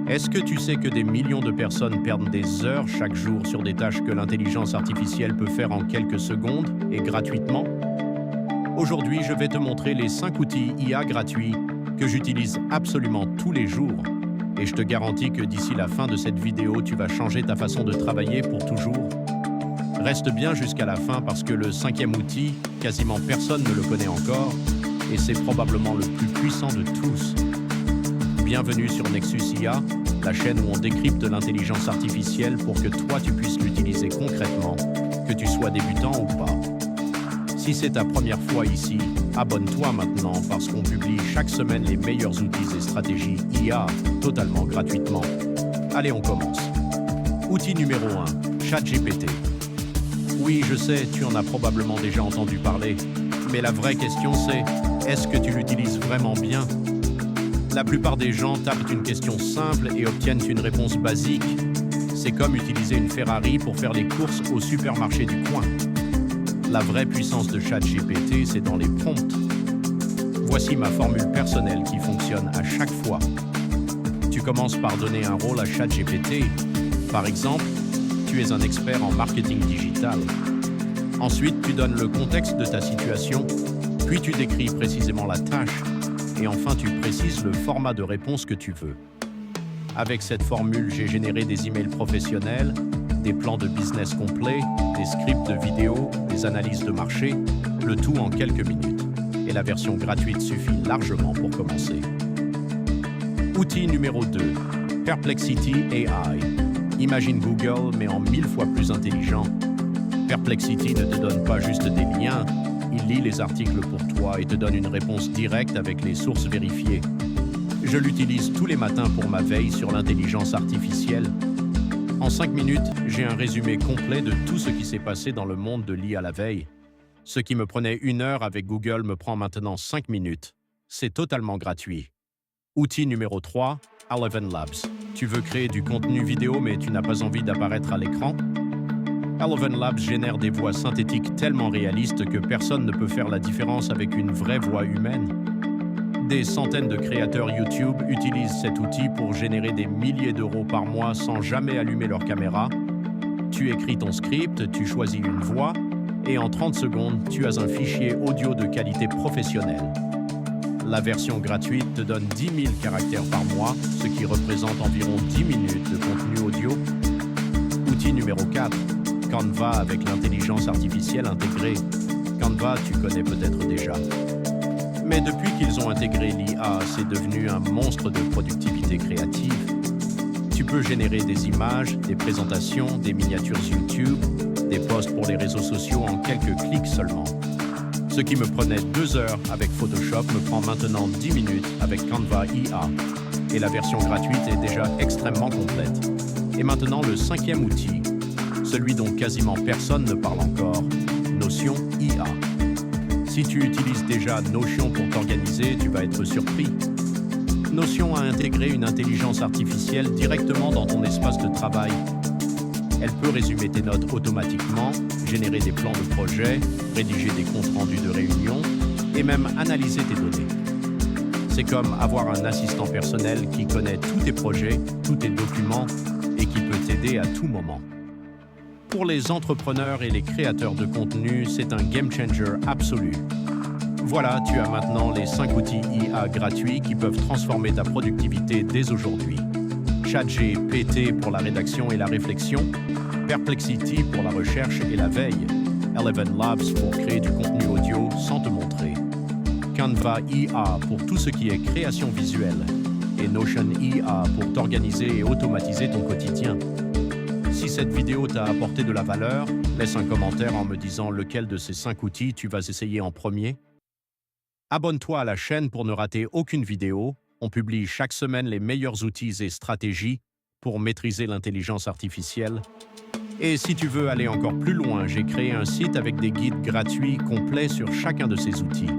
Est-ce que tu sais que des millions de personnes perdent des heures chaque jour sur des tâches que l'intelligence artificielle peut faire en quelques secondes et gratuitement? Aujourd'hui, je vais te montrer les 5 outils IA gratuits que j'utilise absolument tous les jours. Et je te garantis que d'ici la fin de cette vidéo, tu vas changer ta façon de travailler pour toujours. Reste bien jusqu'à la fin parce que le 5e outil, quasiment personne ne le connaît encore et c'est probablement le plus puissant de tous. Bienvenue sur Nexus IA, la chaîne où on décrypte l'intelligence artificielle pour que toi tu puisses l'utiliser concrètement, que tu sois débutant ou pas. Si c'est ta première fois ici, abonne-toi maintenant parce qu'on publie chaque semaine les meilleurs outils et stratégies IA totalement gratuitement. Allez, on commence. Outil numéro 1, ChatGPT. Oui, je sais, tu en as probablement déjà entendu parler, mais la vraie question c'est, est-ce que tu l'utilises vraiment bien? La plupart des gens tapent une question simple et obtiennent une réponse basique. C'est comme utiliser une Ferrari pour faire les courses au supermarché du coin. La vraie puissance de ChatGPT, c'est dans les prompts. Voici ma formule personnelle qui fonctionne à chaque fois. Tu commences par donner un rôle à ChatGPT. Par exemple, tu es un expert en marketing digital. Ensuite, tu donnes le contexte de ta situation, puis tu décris précisément la tâche. Et enfin, tu précises le format de réponse que tu veux. Avec cette formule, j'ai généré des emails professionnels, des plans de business complets, des scripts de vidéo, des analyses de marché, le tout en quelques minutes. Et la version gratuite suffit largement pour commencer. Outil numéro 2, Perplexity AI. Imagine Google, mais en 1000 fois plus intelligent. Perplexity ne te donne pas juste des liens, il lit les articles pour toi et te donne une réponse directe avec les sources vérifiées. Je l'utilise tous les matins pour ma veille sur l'intelligence artificielle. En 5 minutes, j'ai un résumé complet de tout ce qui s'est passé dans le monde de l'IA la veille. Ce qui me prenait 1 heure avec Google me prend maintenant 5 minutes. C'est totalement gratuit. Outil numéro 3, Eleven Labs. Tu veux créer du contenu vidéo mais tu n'as pas envie d'apparaître à l'écran? Eleven Labs génère des voix synthétiques tellement réalistes que personne ne peut faire la différence avec une vraie voix humaine. Des centaines de créateurs YouTube utilisent cet outil pour générer des milliers d'euros par mois sans jamais allumer leur caméra. Tu écris ton script, tu choisis une voix, et en 30 secondes, tu as un fichier audio de qualité professionnelle. La version gratuite te donne 10 000 caractères par mois, ce qui représente environ 10 minutes de contenu audio. Outil numéro 4, Canva avec l'intelligence artificielle intégrée. Canva, tu connais peut-être déjà. Mais depuis qu'ils ont intégré l'IA, c'est devenu un monstre de productivité créative. Tu peux générer des images, des présentations, des miniatures YouTube, des posts pour les réseaux sociaux en quelques clics seulement. Ce qui me prenait 2 heures avec Photoshop me prend maintenant 10 minutes avec Canva IA. Et la version gratuite est déjà extrêmement complète. Et maintenant le 5e outil, celui dont quasiment personne ne parle encore, Notion IA. Si tu utilises déjà Notion pour t'organiser, tu vas être surpris. Notion a intégré une intelligence artificielle directement dans ton espace de travail. Elle peut résumer tes notes automatiquement, générer des plans de projet, rédiger des comptes rendus de réunion et même analyser tes données. C'est comme avoir un assistant personnel qui connaît tous tes projets, tous tes documents et qui peut t'aider à tout moment. Pour les entrepreneurs et les créateurs de contenu, c'est un game changer absolu. Voilà, tu as maintenant les 5 outils IA gratuits qui peuvent transformer ta productivité dès aujourd'hui. ChatGPT pour la rédaction et la réflexion, Perplexity pour la recherche et la veille, Eleven Labs pour créer du contenu audio sans te montrer, Canva IA pour tout ce qui est création visuelle, et Notion IA pour t'organiser et automatiser ton quotidien. Si cette vidéo t'a apporté de la valeur, laisse un commentaire en me disant lequel de ces 5 outils tu vas essayer en premier. Abonne-toi à la chaîne pour ne rater aucune vidéo. On publie chaque semaine les meilleurs outils et stratégies pour maîtriser l'intelligence artificielle. Et si tu veux aller encore plus loin, j'ai créé un site avec des guides gratuits complets sur chacun de ces outils.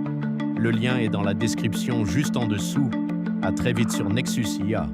Le lien est dans la description juste en dessous. À très vite sur Nexus IA.